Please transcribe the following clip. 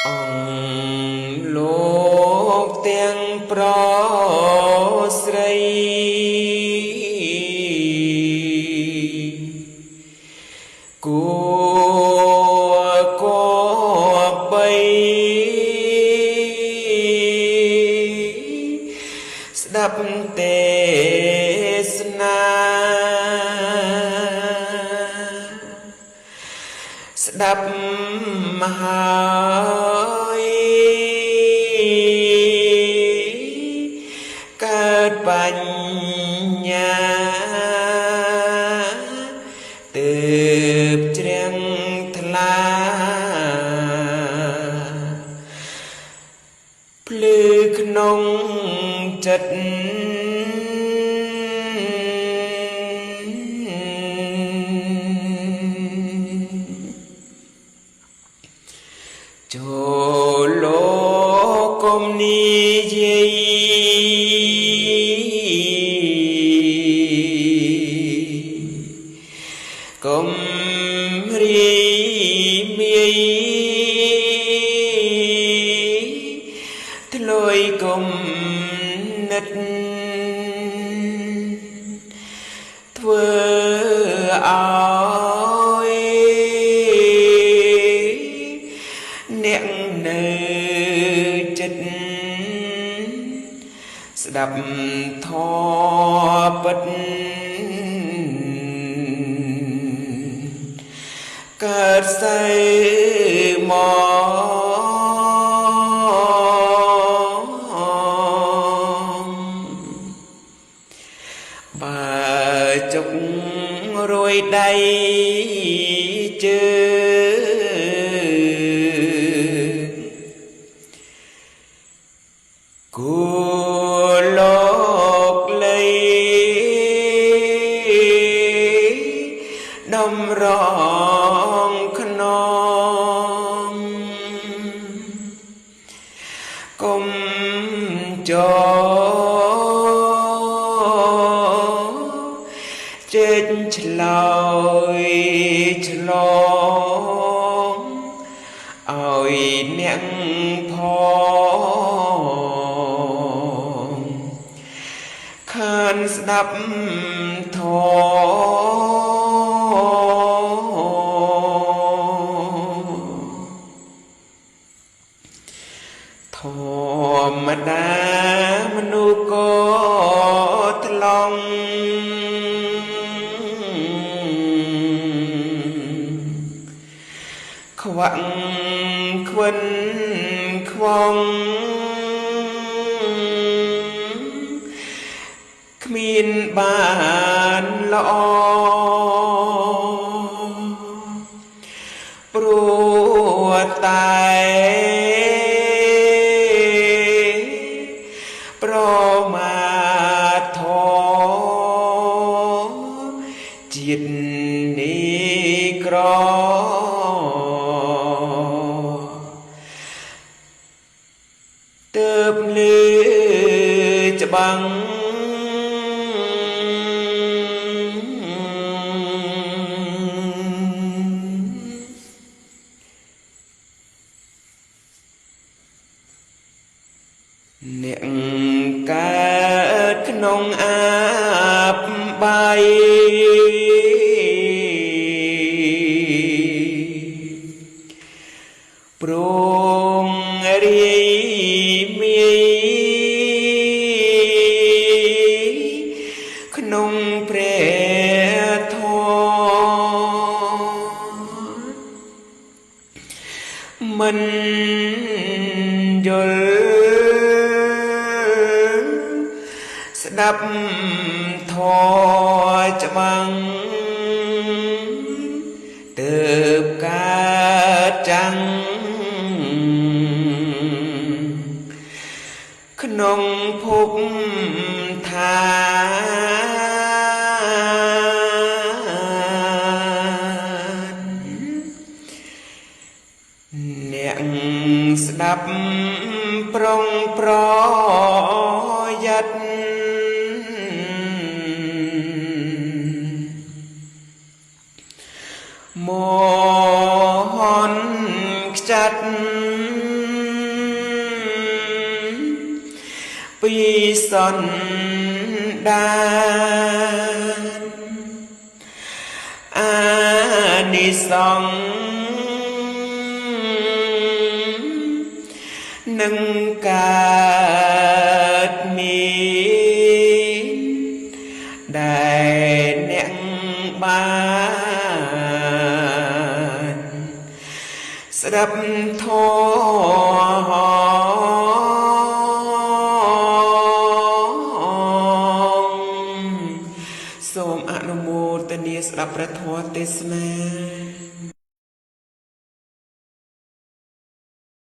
អង្គលោកទាំងប្រស្រីគួគបីស្ដាប់ទេសនាស្ដាប់មហើយកើតបញ្ញាទើបជ្រាំងថ្លាភ្លឺក្នុងចិត្តចូលលោកកុំនិយាយកុំរីមាយធ្លុយគុំនិតធ្វើឲ្យអ្នកនៅចិត្តស្ដាប់ធម៌ពិតកើតសេមកបើចុករួយដៃជើគួលោកលីដំរងក្នុងកុំចោចេញឆ្លើយឆ្លងឲ្យអ្នកផងខានស្ដាប់ធម្មតាមនុស្សក៏ថ្លង់ខ្វាក់ខ្វិនខ្វងគ្មានបានល្អព្រោះតែប្រមាថជាតិនេះក្រទើបលឺច្បាំងអ្នកកើតក្នុងអាបបាយព្រមរីមាយក្នុងព្រះធម៌មិនយល់ស្ដាប់ធម៌ច្បាំងទើបកើតចាំងក្នុងភពឋានអ្នកស្ដាប់ប្រុងប្រយ័ត្នមហនខ្ចាត់ ន្តានអានិសង្ឃនឹងកើតមានដែលអ្នកបានស្ដាប់ធម៌សូមអនុមោទនាស្ដាប់ព្រះធម៌ទេសនា